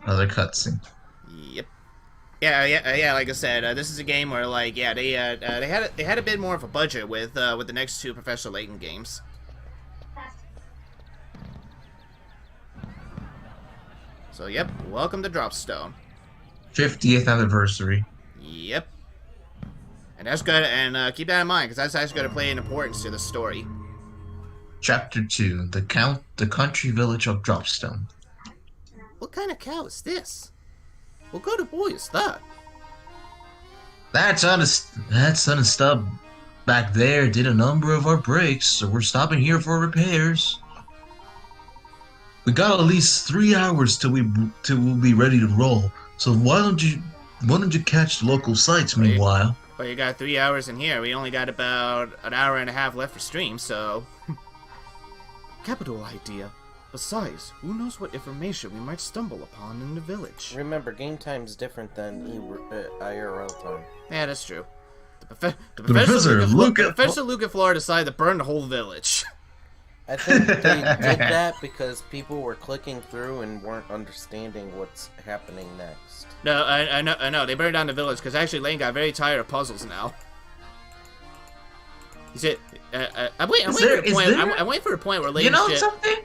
Another cutscene. Yep. Yeah. Like I said, this is a game where, like, yeah, they had a bit more of a budget with the next two Professor Layton games. So, yep. Welcome to Dropstone. 50th anniversary. Yep. And that's good. And keep that in mind, because that's actually going to play an importance to the story. Chapter 2. The country village of Dropstone. What kind of cow is this? What kind of boy is that? That son of stub back there did a number of our breaks, so we're stopping here for repairs. We got at least 3 hours till we'll be ready to roll. So why don't you catch the local sites Wait, meanwhile? well, you got 3 hours in here. We only got about an hour and a half left for stream, so... Capital idea. Besides, who knows what information we might stumble upon in the village. Remember, game time's different than IRL time. Yeah, that's true. The Professor Luke and Flora decided to burn the whole village. I think they did that because people were clicking through and weren't understanding what's happening next. No, I know. They burned down the village because actually Lane got very tired of puzzles now. He said, I'm waiting for a point where Lane. You know something?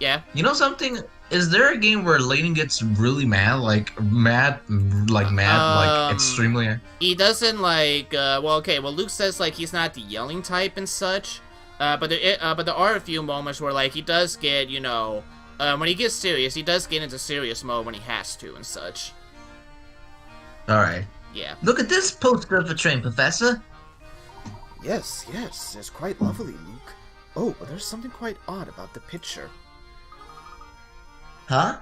Yeah. You know something? Is there a game where Layton gets really mad, like extremely? He doesn't like. Well, okay. Well, Luke says like he's not the yelling type and such. But there are a few moments where like he does get, you know, when he gets serious, he does get into serious mode when he has to and such. All right. Yeah. Look at this poster of a train, Professor. Yes, it's quite lovely, Luke. Oh, but there's something quite odd about the picture. Huh?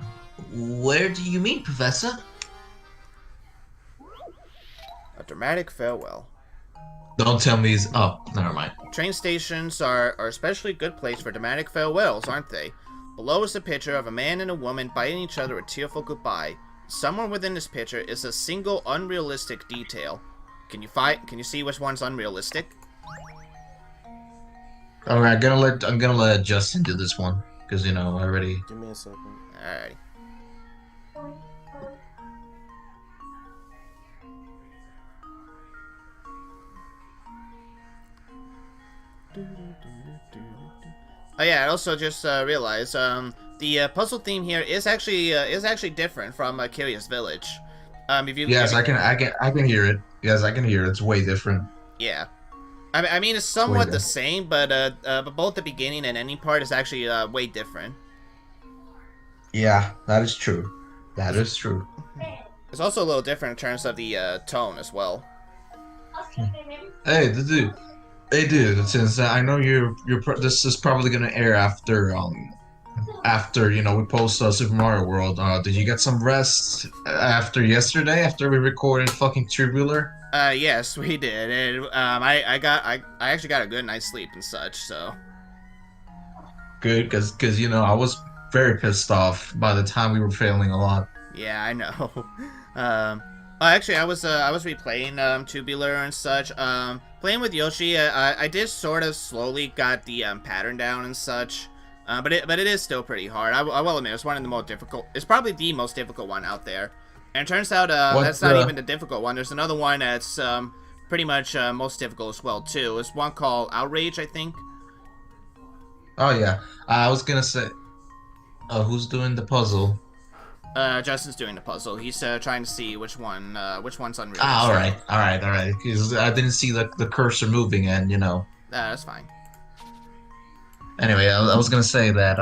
Where do you mean, Professor? A dramatic farewell. Don't tell me he's... Oh, never mind. Train stations are especially good place for dramatic farewells, aren't they? Below is a picture of a man and a woman biting each other a tearful goodbye. Somewhere within this picture is a single unrealistic detail. Can you see which one's unrealistic? Alright, I'm gonna let Justin do this one. Because, you know, I already... Give me a second. Alrighty. Oh yeah, I also just realized the puzzle theme here is actually different from Curious Village. If you Yes, I can hear it. Yes, I can hear it. It's way different. Yeah, I mean it's somewhat the same, but both the beginning and ending part is actually way different. Yeah, that is true. That is true. It's also a little different in terms of the tone as well. Hey, dude. Hey, dude. Since I know this is probably gonna air after you know we post Super Mario World. Did you get some rest after yesterday? After we recorded fucking Tubular? Yes, we did, and I actually got a good night's sleep and such. So good, cause you know I was very pissed off by the time we were failing a lot. Yeah, I know. Actually, I was replaying Tubular and such. Playing with Yoshi, I did sort of slowly got the pattern down and such. But it is still pretty hard. I will admit, it's one of the most difficult. It's probably the most difficult one out there. And it turns out that's not even the difficult one. There's another one that's pretty much most difficult as well too. It's one called Outrage, I think. Oh yeah, I was gonna say. Who's doing the puzzle? Justin's doing the puzzle. He's trying to see which one's unrealistic. Ah, all right. Because I didn't see the cursor moving, and you know. That's fine. Anyway, I was gonna say that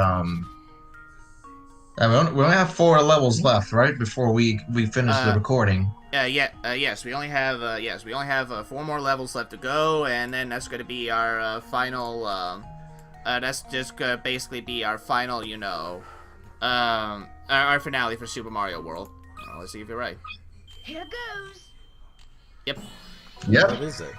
we only have 4 levels left, right? Before we finish the recording. Yes, we only have 4 more levels left to go, and then that's gonna be our final. That's just gonna basically be our final, you know, our finale for Super Mario World. Let's see if you're right. Here goes. Yep. What is it?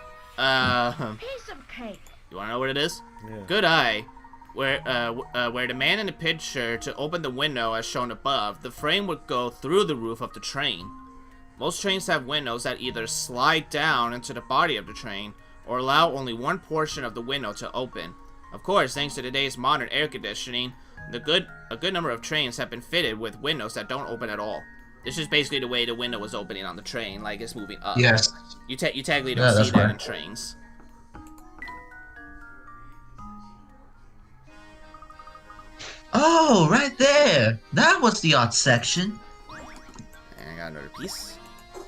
Piece of cake. You wanna know what it is? Yeah. Good eye. Where the man in the picture to open the window as shown above, the frame would go through the roof of the train. Most trains have windows that either slide down into the body of the train or allow only one portion of the window to open. Of course, thanks to today's modern air conditioning, a good number of trains have been fitted with windows that don't open at all. This is basically the way the window was opening on the train, like it's moving up. Yes. You technically don't Yeah, see that's that right. in trains. Oh, right there. That was the art section. And I got another piece.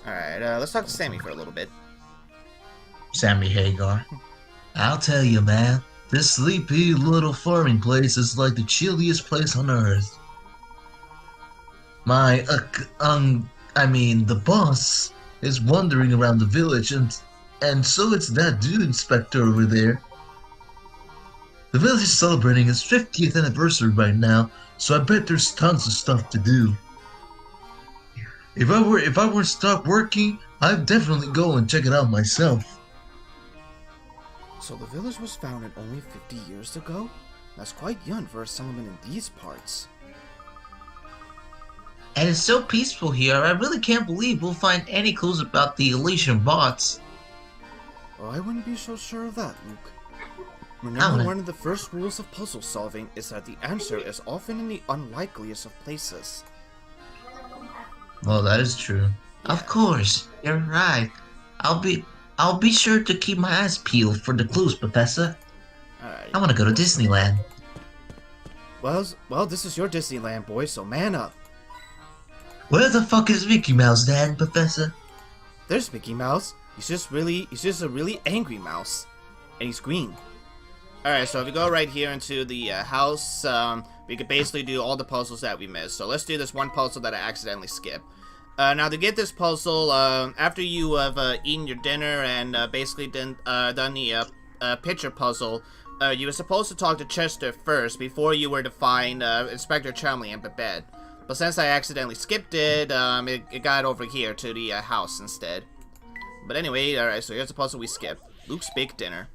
Alright, let's talk to Sammy for a little bit. Sammy Hagar. I'll tell you, man. This sleepy little farming place is like the chilliest place on earth. The boss is wandering around the village, and so it's that dude inspector over there. The village is celebrating its 50th anniversary right now, so I bet there's tons of stuff to do. If I were to stop working, I'd definitely go and check it out myself. So the village was founded only 50 years ago? That's quite young for a settlement in these parts. And it's so peaceful here, I really can't believe we'll find any clues about the Elysian bots. Well, I wouldn't be so sure of that, Luke. How Remember, would- one of the first rules of puzzle solving is that the answer is often in the unlikeliest of places. Well, that is true. Of course, you're right. I'll be sure to keep my eyes peeled for the clues, Professor. Alright. I want to go to Disneyland. Well, this is your Disneyland, boy, so man up. Where the fuck is Mickey Mouse, Dad, Professor? There's Mickey Mouse. He's just a really angry mouse. And he's green. Alright, so if we go right here into the house, we could basically do all the puzzles that we missed. So let's do this one puzzle that I accidentally skipped. Now to get this puzzle, after you have eaten your dinner and basically done the picture puzzle, you were supposed to talk to Chester first before you were to find Inspector Chumley and Babette. But since I accidentally skipped it, it got over here to the house instead. But anyway, alright, so here's the puzzle we skipped. Luke's big dinner.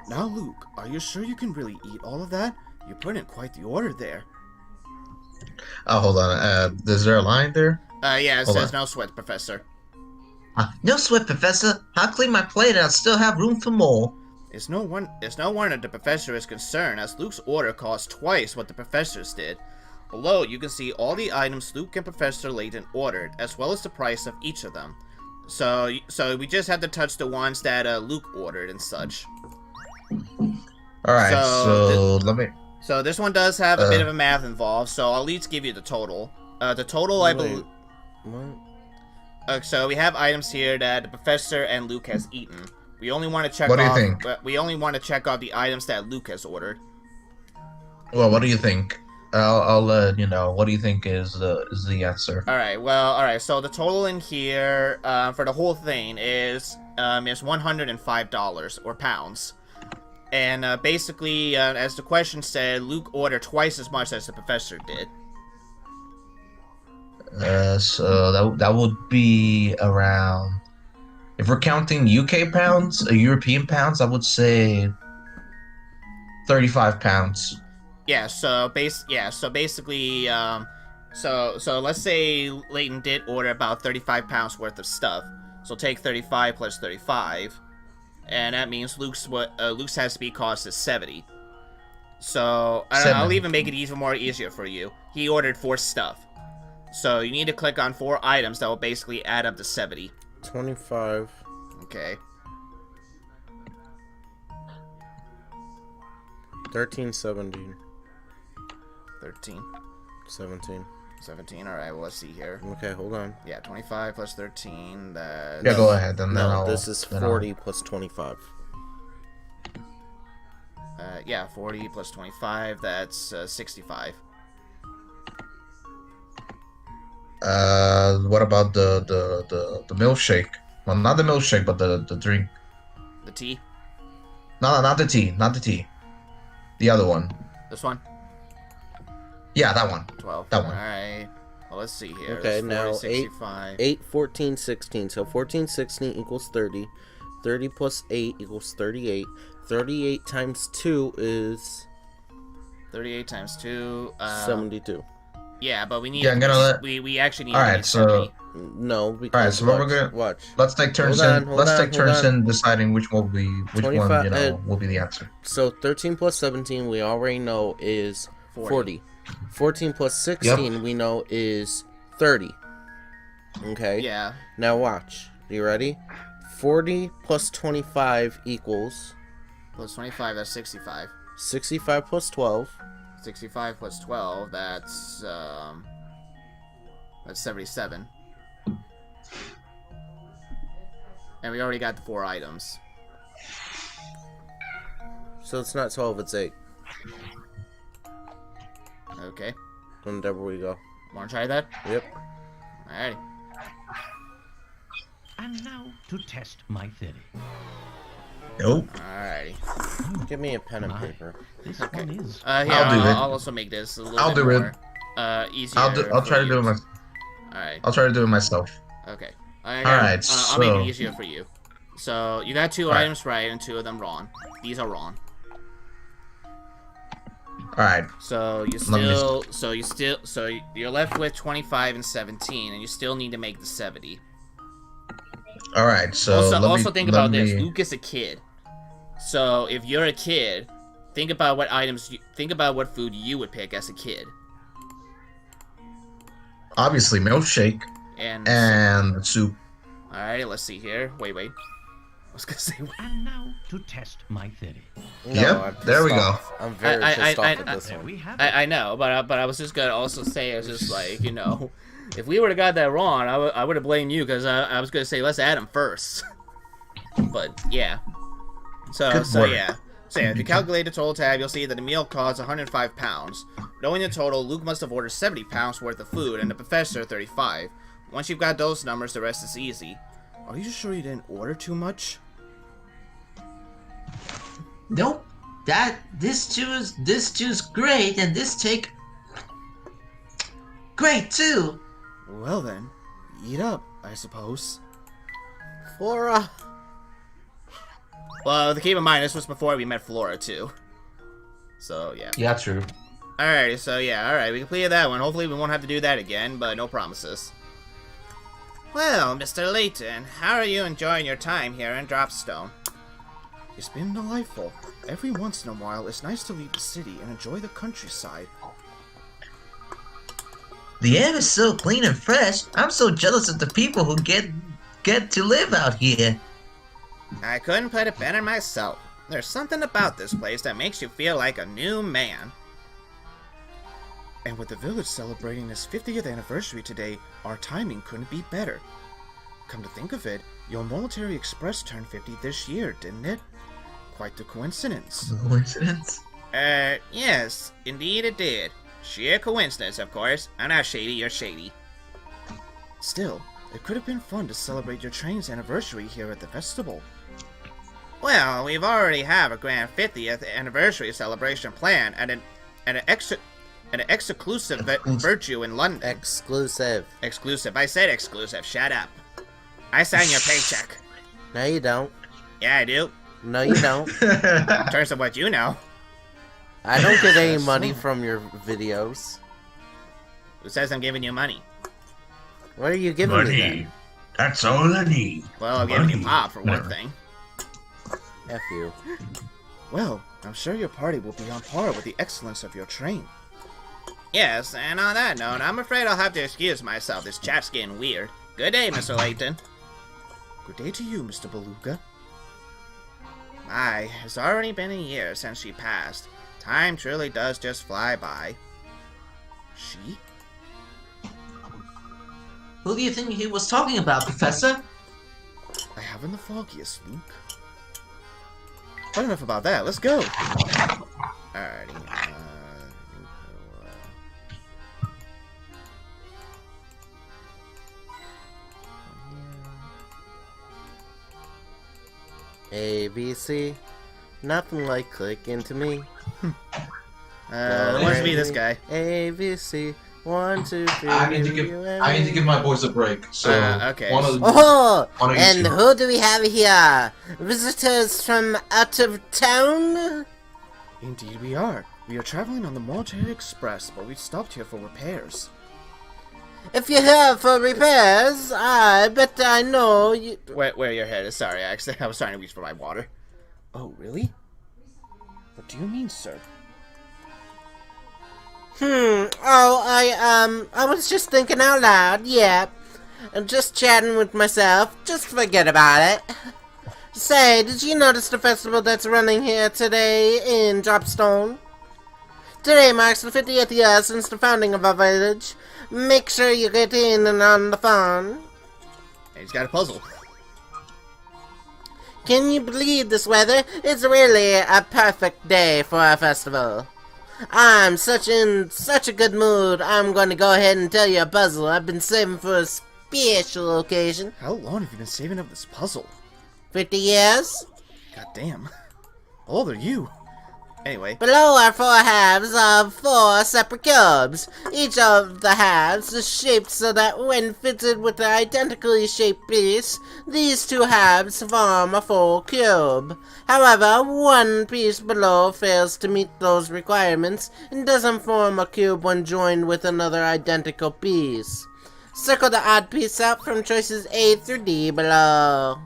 Now, Luke, are you sure you can really eat all of that? You put in quite the order there. Oh, hold on. Is there a line there? Yeah, it Hold says on. no sweat, Professor. No sweat, Professor. I'll clean my plate and I'll still have room for more. It's no wonder the Professor is concerned, as Luke's order cost twice what the Professor's did. Below, you can see all the items Luke and Professor Layton ordered, as well as the price of each of them. So we just had to touch the ones that Luke ordered and such. Alright, So, let me... So this one does have a bit of a math involved, so I'll at least give you the total. The total, I believe... What? So we have items here that the Professor and Luke has eaten. We only want to check What do you off... think? We only want to check off the items that Luke has ordered. Well, what do you think? I'll let you know. What do you think is the answer? Alright, so the total in here, for the whole thing is $105, or pounds. And basically, as the question said, Luke ordered twice as much as the Professor did. So that would be around... If we're counting UK pounds, European pounds, I would say 35 pounds. Yeah, so basically, so let's say Layton did order about 35 pounds worth of stuff. So take 35 plus 35, and that means Luke's has to be cost is 70. So I'll even make it even more easier for you. He ordered 4 stuff, so you need to click on 4 items that will basically add up to 70. 25. Okay. 13, 17. 13, 17. 17. All right. Well, let's see here. Okay, hold on. Yeah, 25 plus 13. That's... Yeah, go ahead. And then No, I'll, this is then 40 plus 25. Yeah, 40 plus 25, that's 65. What about the milkshake? Well, not the milkshake, but the drink. The tea? No, not the tea. Not the tea. The other one. This one? Yeah, that one. 12. That one. Alright. Well, let's see here. Okay, That's 40, now 65. 8, 14, 16. So 14, 16 equals 30. 30 plus 8 equals 38. 38 times 2 is 38 times 2. 72. Yeah, but we need. Yeah, I'm gonna let. We actually need. All to right, be so 70. No, because all right, so what we're gonna watch. let's take turns Hold on, in. hold Let's on, take hold turns on. in deciding which one will be the answer. So 13 plus 17 we already know is 40. 14 plus 16 we know is 30. Okay? Yeah. Now watch. You ready? 40 plus 25 equals Plus 25, that's 65. 65 plus 12. 65 plus 12, that's 77. And we already got the 4 items. So it's not 12, it's 8. Okay. Whenever we go. Wanna try that? Yep. Alrighty. And now to test my theory. Nope. Alrighty. Give me a pen and My. paper. This Okay. one is. Here, I'll do it. I'll also make this a little I'll bit do it. more easier. I'll try to do it Alright. I'll try to do it myself. Okay. Alright, I'll make so- it easier for you. So you got 2 Alright. items right and 2 of them wrong. These are wrong. All right. So you're left with 25 and 17, and you still need to make the 70. All right. So Also think about this. Luke is a kid. So if you're a kid, think about what food you would pick as a kid. Obviously, milkshake and soup. All right, let's see here. Wait. I was gonna say. And now to test my theory. No, Yep, I'm pissed there we off. I'm very pissed off with this There one. we have it. I know, but I was just gonna also say, I was just like, if we would have got that wrong, I would have blamed you, because I was gonna say let's add them first. But yeah. So Good work. yeah. So yeah, if you calculate the total tab, you'll see that the meal costs 105 pounds. Knowing the total, Luke must have ordered 70 pounds worth of food, and the professor 35. Once you've got those numbers, the rest is easy. Are you sure you didn't order too much? Nope. This stew's great, and this steak great too. Well then, eat up, I suppose. Flora! Well, keep in mind, this was before we met Flora, too. So, yeah. Yeah, true. Alrighty, so yeah, alright, we completed that one. Hopefully we won't have to do that again, but no promises. Well, Mr. Layton, how are you enjoying your time here in Dropstone? It's been delightful. Every once in a while, it's nice to leave the city and enjoy the countryside. The air is so clean and fresh. I'm so jealous of the people who get to live out here. I couldn't put it better myself. There's something about this place that makes you feel like a new man. And with the village celebrating its 50th anniversary today, our timing couldn't be better. Come to think of it, your Military Express turned 50 this year, didn't it? Quite the coincidence. Coincidence? Yes, indeed it did. Sheer coincidence, of course. I'm not shady, you're shady. Still, it could have been fun to celebrate your train's anniversary here at the festival. Well, we've already have a grand 50th anniversary celebration planned at an exclusive virtue in London. Exclusive. Exclusive. I said exclusive. Shut up. I sign your paycheck. No, you don't. Yeah, I do. No, you don't. In terms of what you know. I don't get any money from your videos. Who says I'm giving you money? What are you giving me then? That's all I need. Well, I'm giving you pop for one thing. F you. Well, I'm sure your party will be on par with the excellence of your train. Yes, and on that note, I'm afraid I'll have to excuse myself. This chat's getting weird. Good day, Mr. Layton. Good day to you, Mr. Beluga. My, it's already been a year since she passed. Time truly does just fly by. She? Who do you think he was talking about, Professor? I haven't the foggiest, Luke. But enough about that, let's go! Alrighty, ABC. Nothing like clicking to me. it wants to be this guy. ABC. 1, 2, 3. I need to give my boys a break. So Okay. one of Oh, Why don't you and two- who do we have here? Visitors from out of town? Indeed we are. We are traveling on the Military Express, but we stopped here for repairs. If you're here for repairs, I bet I know you... Where your head is. Sorry, I was trying to reach for my water. Oh, really? What do you mean, sir? I was just thinking out loud, yeah. I'm just chatting with myself. Just forget about it. Say, did you notice the festival that's running here today in Dropstone? Today marks the 50th year since the founding of our village. Make sure you get in and on the fun. He's got a puzzle. Can you believe this weather? It's really a perfect day for a festival. I'm in such a good mood, I'm going to go ahead and tell you a puzzle I've been saving for a special occasion. How long have you been saving up this puzzle? 50 years? God damn. How old are you? Anyway. Below are 4 halves of 4 separate cubes. Each of the halves is shaped so that when fitted with an identically shaped piece, these 2 halves form a full cube. However, one piece below fails to meet those requirements and doesn't form a cube when joined with another identical piece. Circle the odd piece out from choices A through D below.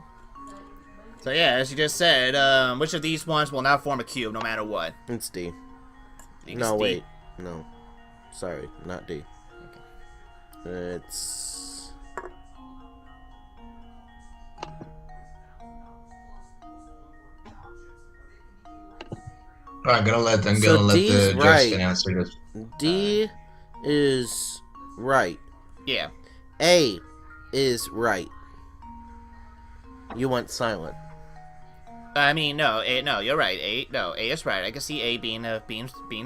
So yeah, as you just said, which of these ones will now form a cube no matter what? It's D. Think No, it's D? wait. No. Sorry, not D. It's... Alright, gonna let D's the right. Justin answer this. D is right. Yeah. A is right. You went silent. I mean, no, you're right. A is right. I can see A being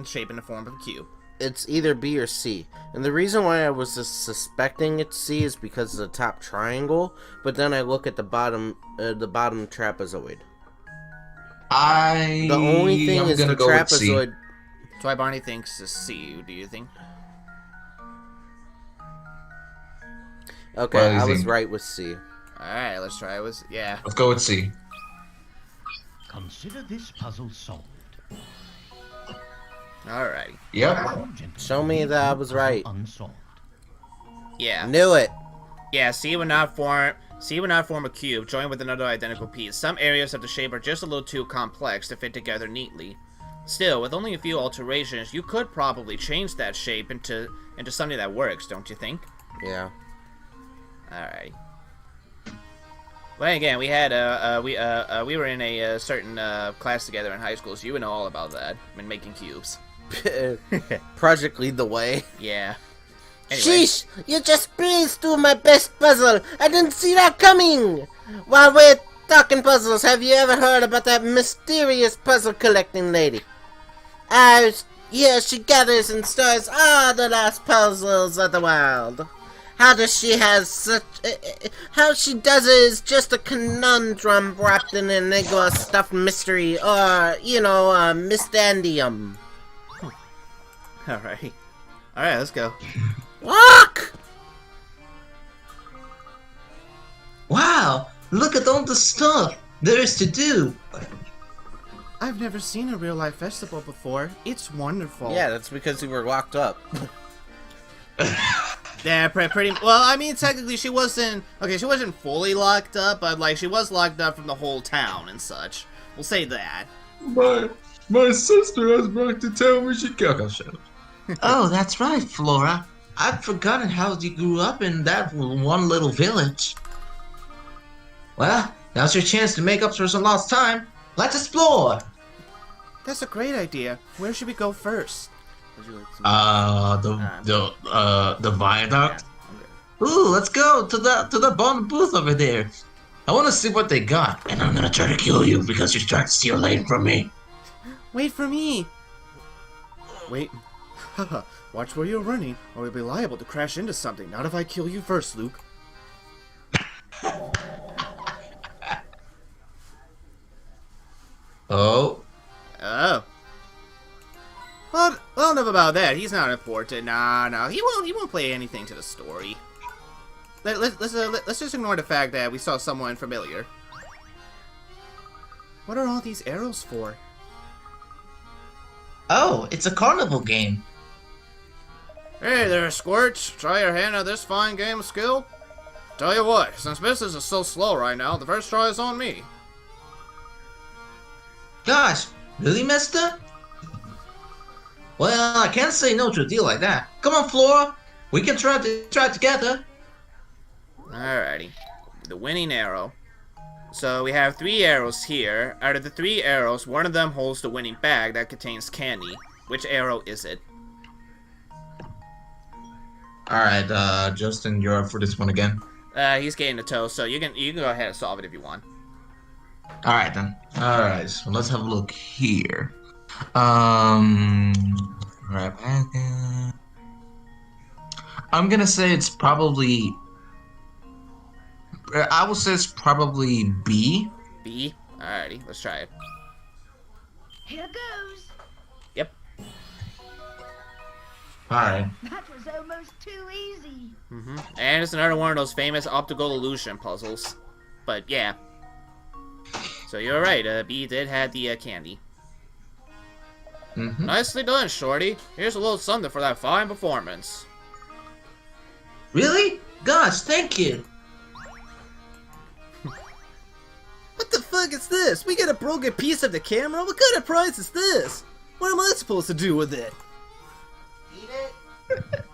shaped in the form of a cube. It's either B or C. And the reason why I was suspecting it's C is because of the top triangle, but then I look at the bottom trapezoid. The only thing is the trapezoid. That's why Barney thinks it's C. Do you think? Okay, I was right with C. Alright, let's try it. Yeah. Let's go with C. Consider this puzzle solved. Alright. Yep. Show me that I was right. Unsolved. Yeah. Knew it. Yeah, C would not form a cube joined with another identical piece. Some areas of the shape are just a little too complex to fit together neatly. Still, with only a few alterations, you could probably change that shape into something that works, don't you think? Yeah. Alright. But again, we had we were in a certain class together in high school, so you would know all about that. I mean, making cubes. Project Lead the Way. Yeah. Anyway. Sheesh! You just breezed through my best puzzle! I didn't see that coming! While we're talking puzzles, have you ever heard about that mysterious puzzle collecting lady? Yeah, she gathers and stores all the lost puzzles of the world. How she does it is just a conundrum wrapped in an enigma stuffed mystery, or, mystandium. Alright. Alright, let's go. Walk! Wow, look at all the stuff there is to do. I've never seen a real-life festival before. It's wonderful. Yeah, that's because we were locked up. Yeah, pretty. Well, I mean, technically, she wasn't fully locked up, but like she was locked up from the whole town and such. We'll say that. My sister has back to tell me she got a shut up. Oh, that's right, Flora. I'd forgotten how you grew up in that one little village. Well, now's your chance to make up for some lost time. Let's explore. That's a great idea. Where should we go first? The viaduct. Ooh, let's go to the bottom booth over there. I want to see what they got, and I'm gonna try to kill you because you tried to steal Layton from me. Wait for me! Wait. Haha, watch where you're running, or you'll be liable to crash into something. Not if I kill you first, Luke. Oh. Oh. Well, enough about that. He's not important. No, he won't play anything to the story. Let's just ignore the fact that we saw someone familiar. What are all these arrows for? Oh, it's a carnival game. Hey there, Squirts. Try your hand at this fine game of skill? Tell you what, since business is so slow right now, the first try is on me. Gosh, really, mister? Well, I can't say no to a deal like that. Come on, Flora. We can try it together. Alrighty. The winning arrow. So we have 3 arrows here. Out of the 3 arrows, one of them holds the winning bag that contains candy. Which arrow is it? Alright, Justin, you're up for this one again. He's getting the toe, so you can go ahead and solve it if you want. Alright then. Alright, so let's have a look here. Right back there. I'm gonna say it's probably. I will say it's probably B. B? Alrighty, let's try it. Here goes. Yep. Alright. That was almost too easy. And it's another one of those famous optical illusion puzzles. But yeah. So you're right, B did have the candy. Nicely done, Shorty. Here's a little something for that fine performance. Really? Gosh, thank you. What the fuck is this? We get a broken piece of the camera? What kind of prize is this? What am I supposed to do with it? Eat it?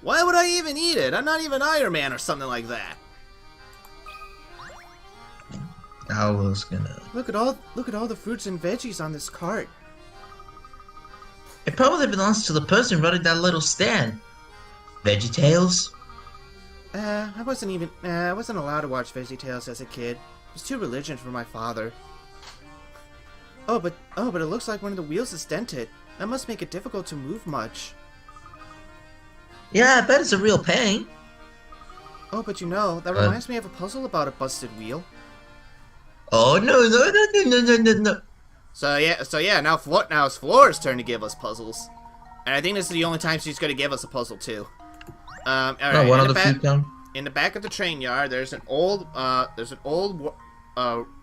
Why would I even eat it? I'm not even Iron Man or something like that. I was gonna. Look at all the fruits and veggies on this cart. It probably belongs to the person running that little stand. VeggieTales? I wasn't allowed to watch VeggieTales as a kid. It was too religious for my father. Oh, but it looks like one of the wheels is dented. That must make it difficult to move much. Yeah, I bet it's a real pain. Oh, but you know, that reminds me of a puzzle about a busted wheel. Oh, no. So yeah, now it's Flora's turn to give us puzzles. And I think this is the only time she's gonna give us a puzzle too. Alright, No, one of the few time. in the back of the train yard, there's an old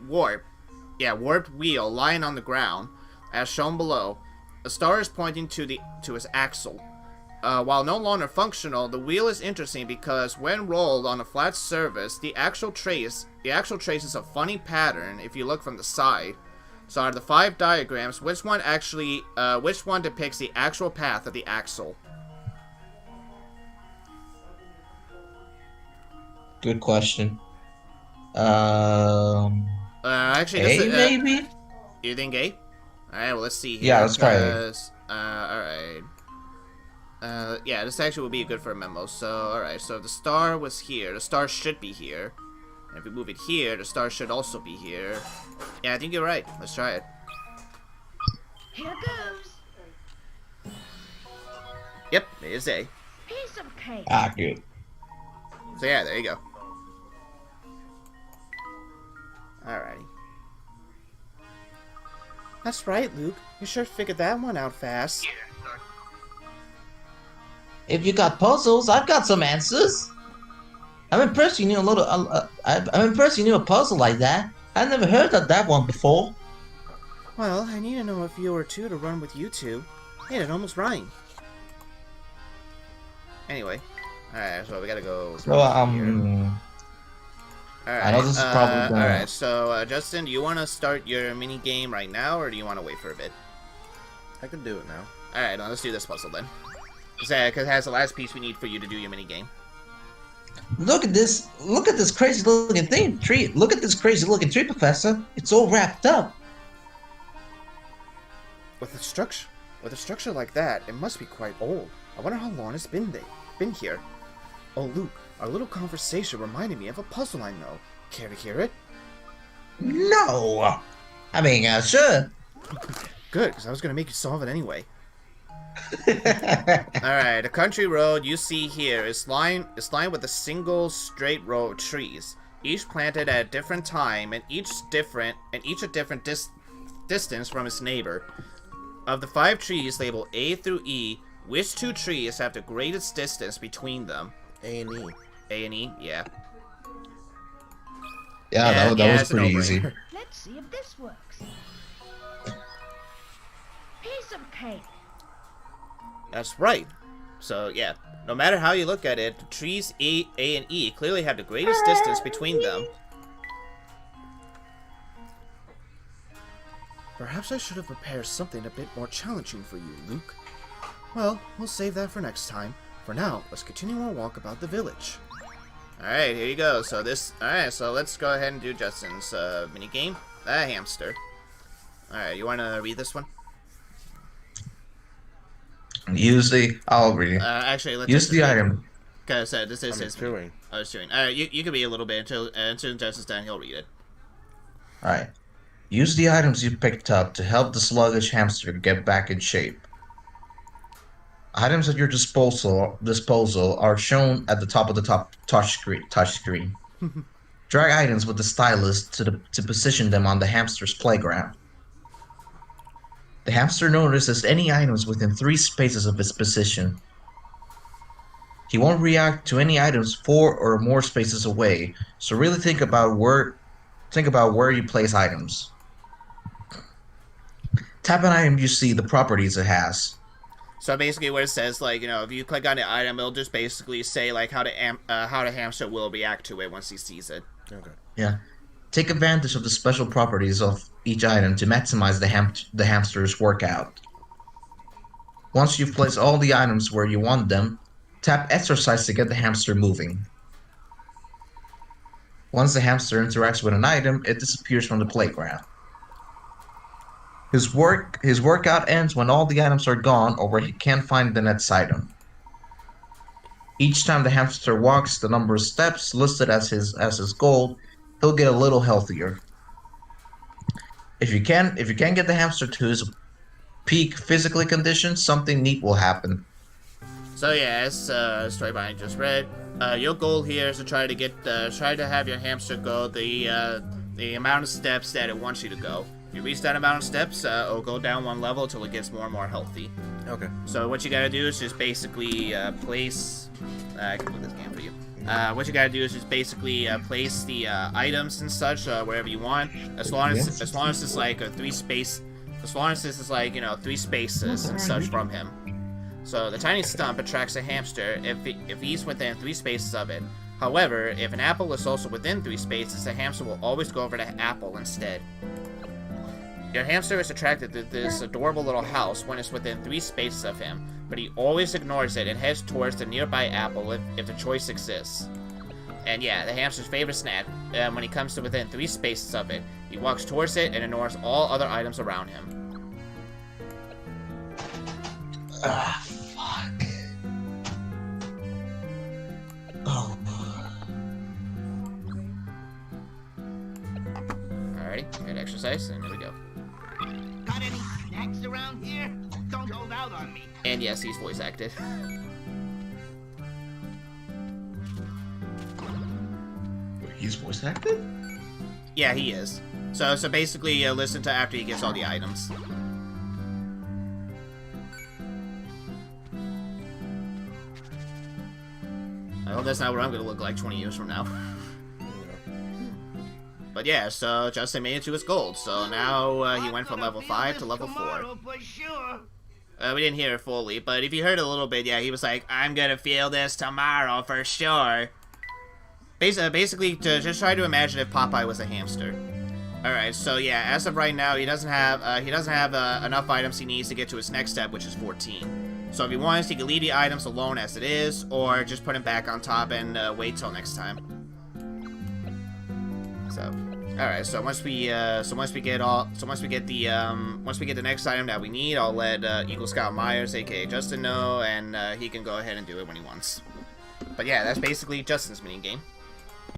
warped wheel lying on the ground, as shown below. A star is pointing to its axle. While no longer functional, the wheel is interesting because when rolled on a flat surface, the actual traces a funny pattern if you look from the side. So out of the 5 diagrams, which one depicts the actual path of the axle? Good question. Actually, A maybe? You think A? Alright, well, let's see here. Yeah, let's try A. Alright. Yeah, this actually would be good for a memo. So, alright, so if the star was here, the star should be here. And if we move it here, the star should also be here. Yeah, I think you're right. Let's try it. Here goes. Yep, it is A. Piece of cake. Ah, good. So yeah, there you go. Alrighty. That's right, Luke. You sure figured that one out fast. If you got puzzles, I've got some answers. I'm impressed you knew I'm impressed you knew a puzzle like that. I've never heard of that one before. Well, I need to know a few or two to run with you two. Hey, it almost rhymed. Anyway. Alright, so we gotta go. So, Alright, I know this is probably gonna... Alright, so, Justin, do you want to start your mini game right now, or do you want to wait for a bit? I can do it now. Alright, let's do this puzzle then. Because it has the last piece we need for you to do your mini game. Look at this crazy looking tree. Look at this crazy looking tree, Professor. It's all wrapped up. With a structure like that, it must be quite old. I wonder how long it's been here. Oh, Luke, our little conversation reminded me of a puzzle I know. Care to hear it? No. I mean, sure. Good, because I was going to make you solve it anyway. Alright, the country road you see here is lined with a single straight row of trees, each planted at a different time and each a different distance from its neighbor. Of the 5 trees labeled A through E, which 2 trees have the greatest distance between them? A and E. A and E, yeah. Yeah, that was it's a pretty no-brainer. easy. Let's see if this works. Piece of cake. That's right. So, yeah, no matter how you look at it, the trees A, and E clearly have the greatest distance between them. Perhaps I should have prepared something a bit more challenging for you, Luke. Well, we'll save that for next time. For now, let's continue our walk about the village. Alright, here you go. So let's go ahead and do Justin's mini game. The hamster. Alright, you want to read this one? Usually, I'll read it. Actually, let's Use the item. Because this is I'm his chewing. I was chewing. Alright, you can read a little bit until Justin's done. He'll read it. Alright. Use the items you picked up to help the sluggish hamster get back in shape. Items at your disposal are shown at the top of the touch screen. Drag items with the stylus to position them on the hamster's playground. The hamster notices any items within 3 spaces of its position. He won't react to any items 4 or more spaces away, so really think about where you place items. Tap an item you see the properties it has. So basically, what it says, like, you know, if you click on the item, it'll just basically say like how the hamster will react to it once he sees it. Okay. Yeah. Take advantage of the special properties of each item to maximize the hamster's workout. Once you've placed all the items where you want them, tap exercise to get the hamster moving. Once the hamster interacts with an item, it disappears from the playground. His workout ends when all the items are gone or where he can't find the next item. Each time the hamster walks the number of steps listed as his goal, he'll get a little healthier. If you can get the hamster to his peak physically condition, something neat will happen. So yeah, as story behind just read, your goal here is to try to have your hamster go the amount of steps that it wants you to go. If you reach that amount of steps, it'll go down 1 level until it gets more and more healthy. Okay. So what you gotta do is just basically place. I can put this game for you. What you gotta do is just basically place the items and such wherever you want, as long as it's like a 3 space, as long as this is like 3 spaces and such from him. So the tiny stump attracts a hamster if he's within 3 spaces of it. However, if an apple is also within 3 spaces, the hamster will always go over to the apple instead. Your hamster is attracted to this adorable little house when it's within 3 spaces of him, but he always ignores it and heads towards the nearby apple if the choice exists. And yeah, the hamster's favorite snack, when he comes to within 3 spaces of it, he walks towards it and ignores all other items around him. Ah, fuck. Oh. Alrighty, good exercise, and here we go. Got any snacks around here? Don't hold out on me. And yes, he's voice acted. He's voice acted? Yeah, he is. So basically, listen to after he gets all the items. I hope that's not what I'm gonna look like 20 years from now. But yeah, so Justin made it to his gold. So now he went from level 5 to level 4. For sure. We didn't hear it fully, but if you heard a little bit, yeah, he was like, I'm gonna feel this tomorrow for sure. Basically, to just try to imagine if Popeye was a hamster. Alright, so yeah, as of right now, he doesn't have enough items he needs to get to his next step, which is 14. So if he wants, he can leave the items alone as it is, or just put them back on top and wait till next time. So, all right. So once we get the next item that we need, I'll let Eagle Scout Myers, aka Justin, know, and he can go ahead and do it when he wants. But yeah, that's basically Justin's mini game.